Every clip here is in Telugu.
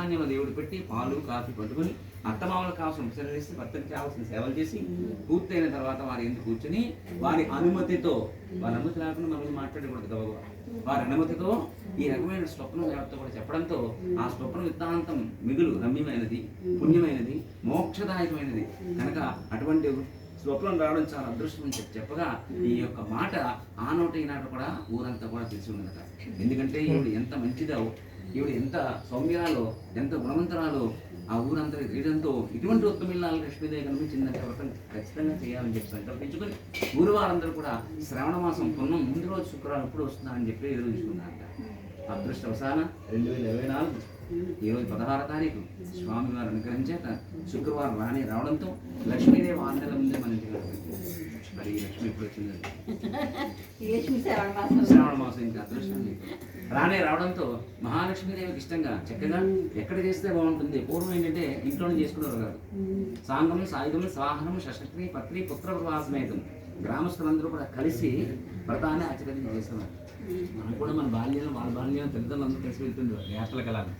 ఈశాన్యంలో దేవుడు పెట్టి పాలు కాఫీ పట్టుకుని అత్తమామలకు కావాల్సిన ఉపసరణ చేసి భర్తకి కావాల్సిన సేవలు చేసి పూర్తయిన తర్వాత వారి ఎందుకు కూర్చొని వారి అనుమతితో వారి అనుమతి లేకుండా మనం మాట్లాడకూడదు గబగబా వారి అనుమతితో ఈ రకమైన స్వప్నం దేవతతో కూడా చెప్పడంతో ఆ స్వప్న వృత్తాంతం మిగులు రమ్యమైనది, పుణ్యమైనది, మోక్షదాయకమైనది కనుక అటువంటి స్వప్నం రావడం చాలా అదృష్టం అని చెప్పగా ఈ యొక్క మాట ఆ నోట ఈనాట కూడా ఊరంతా కూడా తెలిసి ఉన్నదట. ఎందుకంటే ఈవిడ ఎంత మంచిదో, ఈవిడ ఎంత సౌమ్యాలో, ఎంత గుణవంతరాలో ఆ ఊరంతా తెలియడంతో ఇటువంటి ఉత్తమిల్లాలు లక్ష్మీదేవి కనిపించిందంటే వ్రతం ఖచ్చితంగా చేయాలని చెప్పి సంకల్పించుకొని ఊరు వారందరూ కూడా శ్రావణ మాసం పున్నం ముందు రోజు శుక్రవారం ఎప్పుడు వస్తుందని చెప్పి ఎదురు చూసుకున్నారట. అదృష్టవశాన 2024 ఈరోజు 16వ తారీఖు స్వామివారి అనుగ్రహం చేత శుక్రవారం రావడంతో లక్ష్మీదేవి ఆందోళన ముందే మన ఇంటికి మరి ఈ లక్ష్మి ఎప్పుడు వచ్చిందండి శ్రావణ మాసం ఇంకా అదృష్టం రావడంతో మహాలక్ష్మీదేవికి ఇష్టంగా చక్కగా ఎక్కడ చేస్తే బాగుంటుంది. పూర్వం ఏంటంటే ఇంట్లోనే చేసుకునేవారు కాదు. సాంగము సాయుధము స్వాహనము షష్ఠి పత్రి పుత్ర ప్రవాసమేతం గ్రామస్తులందరూ కూడా కలిసి వ్రతాన్ని ఆచరణ చేస్తున్నారు. మనం కూడా మన బాల్యంలో వాళ్ళ బాల్యం తల్లిదండ్రులు అందరూ కలిసి వెళ్తుంది యాత్రలకు వెళ్ళాలి.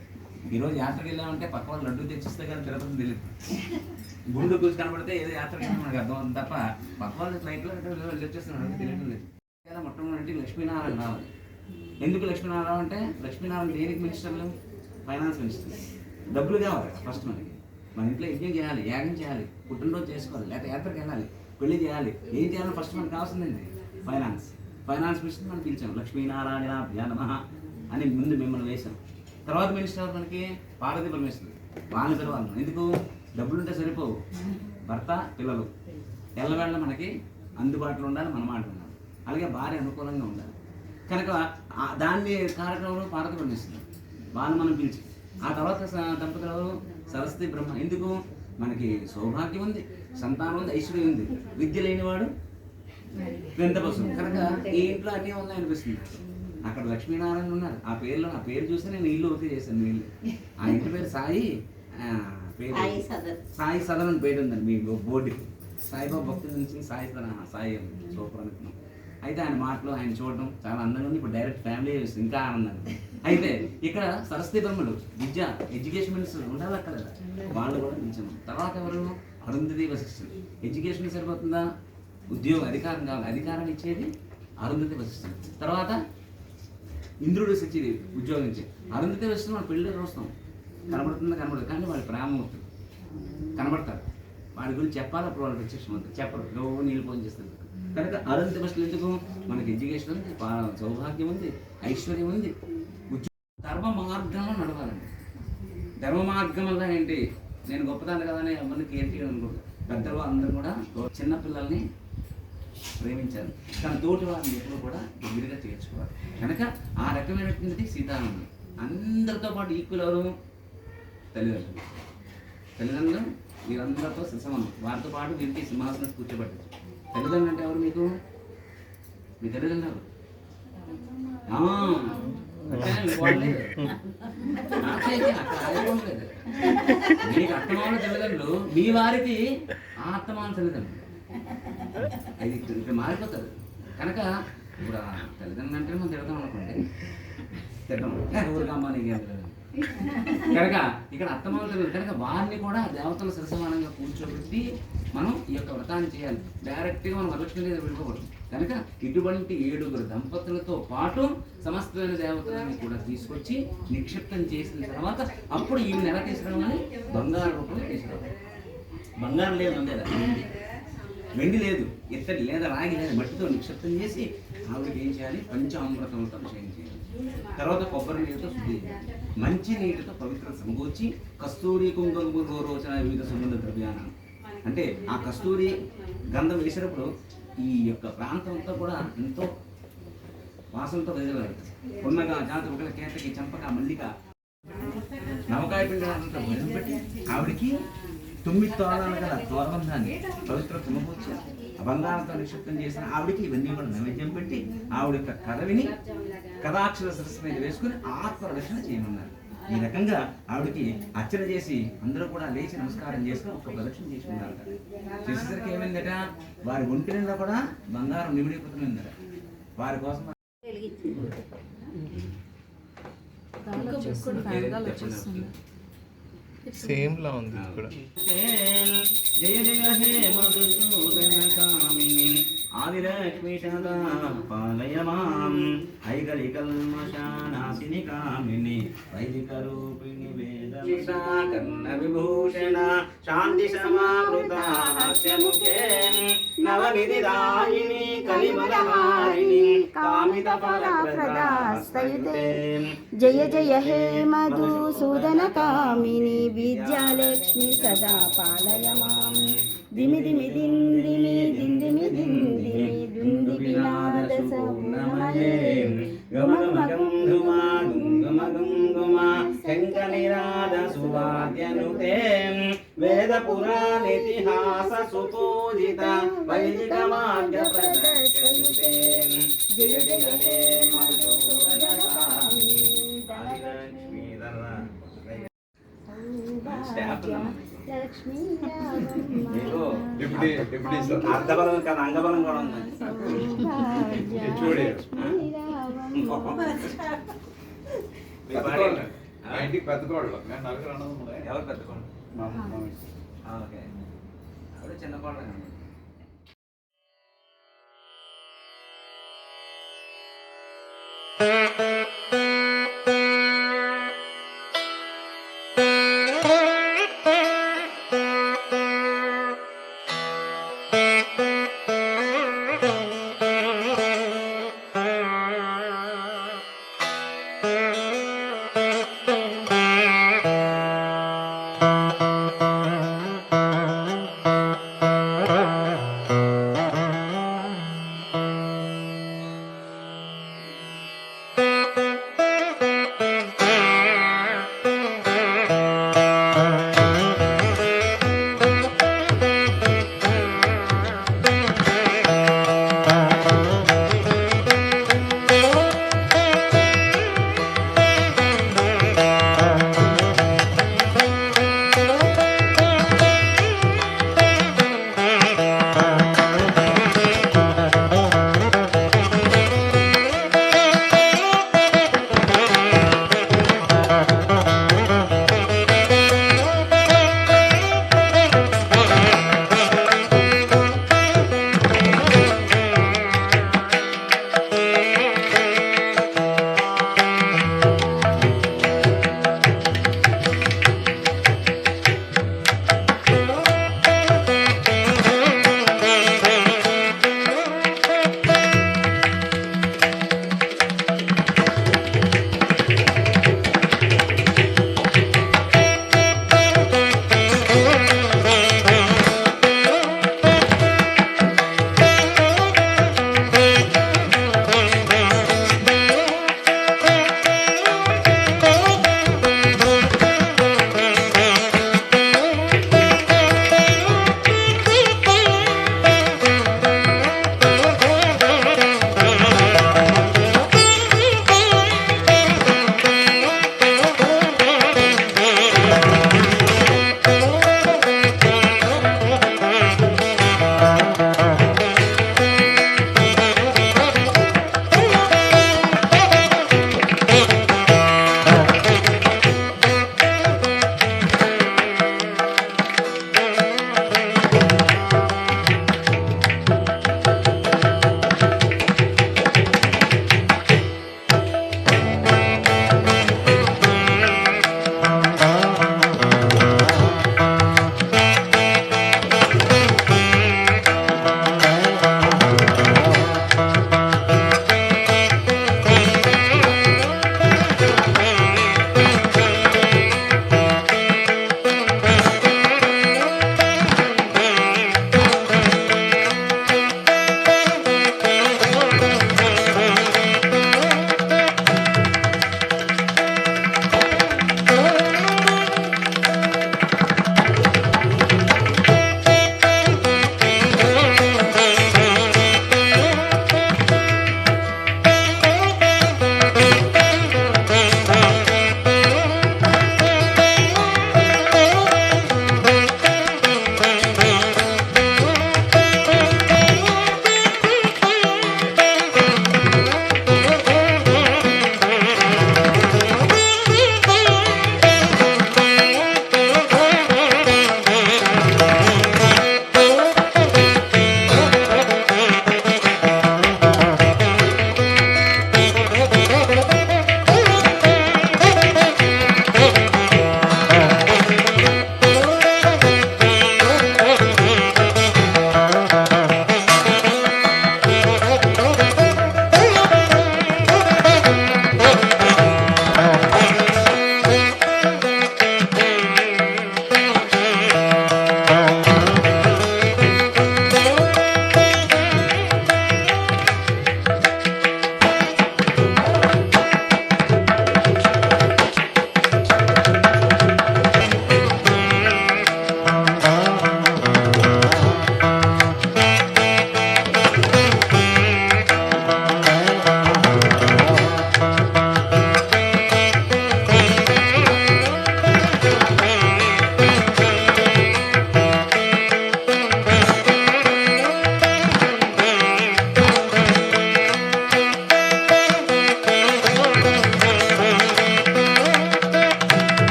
ఈరోజు యాత్రకి వెళ్ళామంటే పక్క వాళ్ళు లడ్డు తెచ్చిస్తే కానీ తిరుపతి తెలియదు. గుండు కూర్చు కనబడితే ఏదో యాత్రకి మనకు అర్థం అవుతుంది తప్ప పక్క వాళ్ళు ఫ్లైట్లో వచ్చేస్తున్నారు తెలియడం లేదు. మొట్టమొదటి లక్ష్మీనారాయణ రావాలి. ఎందుకు లక్ష్మీనారాయణ అంటే లక్ష్మీనారాయణ దేనికి మినిస్టర్లు? Finance minister. డబ్బులు కావాలి ఫస్ట్ మనకి. మన ఇంట్లో యజ్ఞం చేయాలి, యాగం చేయాలి, పుట్టినరోజు చేసుకోవాలి, లేకపోతే యాత్రకి వెళ్ళాలి, పెళ్లి చేయాలి. ఏం చేయాలని ఫస్ట్ మనకు కావాల్సిందండి ఫైనాన్స్ మినిస్టర్ మనం పిలిచాం. లక్ష్మీనారాయణ నమః అని ముందు మిమ్మల్ని వేశాం. తర్వాత మినిస్టర్ మనకి పార్వతీ పరమేశ్వరుడు. వాళ్ళని పిలవాలి. ఎందుకు? డబ్బులుంటే సరిపోవు, భర్త పిల్లలు ఎల్లవేళ మనకి అందుబాటులో ఉండాలి, మన మాట ఉండాలి, అలాగే భార్య అనుకూలంగా ఉండాలి. కనుక దాన్ని కార్యక్రమంలో పార్వతీ పరమేశ్వరుడు వాళ్ళని మనం పిలిచి ఆ తర్వాత దంపతులు సరస్వతి బ్రహ్మ. ఎందుకు? మనకి సౌభాగ్యం ఉంది, సంతానం ఉంది, ఐశ్వర్యం ఉంది, విద్య లేనివాడు వెంటబసం. కనుక ఈ ఇంట్లో అన్నీ ఉన్నాయి అనిపిస్తుంది. అక్కడ లక్ష్మీనారాయణ ఉన్నారు. ఆ పేరు చూస్తే నేను ఇల్లు ఓకే చేశాను. మీ ఇల్లు ఆ ఇంటి పేరు సాయి సదన్ అని పేరు ఉందండి మీ బోర్డుకి. సాయిబాబా భక్తుల నుంచి సాయి సూపర్ అనుకున్నాం. అయితే ఆయన మాటలు ఆయన చూడడం చాలా అందంగా ఉంది. ఇప్పుడు డైరెక్ట్ ఫ్యామిలీ ఇంకా ఆనందంగా. అయితే ఇక్కడ సరస్వతి బ్రహ్మలు విద్య ఎడ్యుకేషన్ మినిస్టర్ ఉండాలి అక్కడ, వాళ్ళు కూడా నిలిచాము. తర్వాత ఎవరు? అరుంధతి వశిష్ఠులు. ఎడ్యుకేషన్ సరిపోతుందా? ఉద్యోగం అధికారం కావాలి, అధికారాన్ని ఇచ్చేది అరుంధతి వశిష్ఠులు. తర్వాత ఇంద్రుడు ఇచ్చేది ఉద్యోగం ఇచ్చేది అరుంధతి వశిష్ఠులు. మన పెళ్ళి చూస్తాం, కనబడదు కానీ వాళ్ళు ప్రేమమూర్తులు కనబడతారు. వాడి గురించి చెప్పాలి, అప్పుడు వాళ్ళు ప్రత్యక్షం అవుతుంది. చెప్పరు, నీళ్ళు ఫోన్ చేస్తారు. కనుక అరుంధతి వశిష్ఠులు ఎందుకు? మనకి ఎడ్యుకేషన్ ఉంది, సౌభాగ్యం ఉంది, ఐశ్వర్యం ఉంది, ధర్మ మార్గంలో నడవాలండి. ధర్మ మార్గం వల్ల ఏంటి? నేను గొప్పదాన్ని కదా అని ఎవరిని కేర్ చేయడం అనుకుంటా. పెద్దలు అందరూ కూడా చిన్నపిల్లల్ని ప్రేమించారు, కానీ తోటి వారిని ఎప్పుడు కూడా దగ్గరగా చేర్చుకోవాలి. కనుక ఆ రకమైనటువంటి సీతారాముడు అందరితో పాటు ఈక్వల్ ఎవరు? తల్లిదండ్రులు వీరందరితో సమానం. వారితో పాటు వీరికి సింహాసనం కూర్చోబెట్టారు. తల్లిదండ్రులు అంటే ఎవరు మీకు? మీ తల్లిదండ్రులు మీకు అత్తమాన తల్లిదండ్రులు, మీ వారికి ఆ అత్తమాన తల్లిదండ్రులు. అది ఇక్కడ మారిపోతారు. కనుక ఇప్పుడు ఆ తల్లిదండ్రులు అంటే మనం తిడతాం అనుకోండి, తిడతాం ఊరికమ్మ నీకు. కనుక ఇక్కడ అత్తమాన తల్లిదండ్రులు కనుక వారిని కూడా దేవతల సరసమానంగా కూర్చోబెట్టి మనం ఈ యొక్క వ్రతాన్ని చేయాలి. డైరెక్ట్గా మనం వరలక్ష్మి దగ్గర వెళ్ళిపోకూడదు. కనుక ఇటువంటి 7 దంపతులతో పాటు సమస్తమైన దేవతలను కూడా తీసుకొచ్చి నిక్షిప్తం చేసిన తర్వాత అప్పుడు ఈ నెల తీసుకురావాలి, బంగారు రూపంలో తీసుకురావాలి. బంగారం లేదు అంతేదా, వెండి లేదు, ఇత్తడి లేదా రాగి లేదా మట్టితో నిక్షిప్తం చేసి ఆవిడకి ఏం చేయాలి? పంచామృతంతో అభిషేకం చేయాలి. తర్వాత కొబ్బరి నీటితో శుద్ధి చేయాలి. మంచి నీటితో పవిత్ర సమకూర్చి కస్తూరి కుంకుమ గోరోచన వివిధ సుగంధ ద్రవ్యాన్ని అంటే ఆ కస్తూరి గంధం వేసినప్పుడు ఈ యొక్క ప్రాంతం అంతా కూడా ఎంతో వాసనతో వెదగలరు. కొన్నగా జాతి ఒకళ్ళ కేతకి చంపక మల్లిక నవకాయ పిండి పెట్టి ఆవిడికి 9 తోరణాలు గల తోరబంధాన్ని పవిత్ర సమకూర్చి బంగారంతో నిక్షిప్తం చేసిన ఆవిడికి ఇవన్నీ కూడా నైవేద్యం పెట్టి ఆవిడ యొక్క కథ విని కథాక్షర సరస్సు మీద వేసుకుని ఆత్మరక్షణ చేయమన్నారు. ఈ రకంగా ఆవిడకి అర్చన చేసి అందరూ కూడా లేచి నమస్కారం చేసుకుని ఒక ప్రదక్షిణ చేసుకున్నారట. చేసేసరికి ఏమైందట? వారి ఒంటి నిండా కూడా బంగారం నిమిడిపోతుందట. వారి కోసం సేమ్ లా ఉంది ఇక్కడ. జయ జయ హే మధుసూదన కామిని ఆదిలక్ష్మి సదా పాలయ మాం ఐగలి కల్మషానాశిని కామిని వైదిక రూపిణి వేద కర్ణ విభూషణ శాంతి సమావృత హాస్య ముఖే నవనిధి దాయిని కలిమలహారిణి కామిత ఫలప్రదాస్తయుతే జయ జయ హే మధుసూదన కామిని విద్యాలక్ష్మి సదా పాలయ మాం దిమి దిమి దిందిమి దిందిమి దిందిమి దుందిమి నాద సౌర్ణమయే గమగమగం ధుమా గుంగమగం గుమా శంఖనిరాద సువాద్యనుతే వేద పురాణితిహాస సుపూజిత వైదిక మార్గ ప్రదర్శయుతే జయ జయ హే మధుసూదన కామిని ఆదిలక్ష్మి ధర లక్ష్మీ అర్థబలం కాదు అంగబలం కూడా ఉంది. పెద్దకోళ్ళు మేము నలుగురు అన్నదమ్ములు. ఎవరు పెద్ద కోళ్ళు? ఓకే అప్పుడు చిన్న కోళ్ళ Thank you.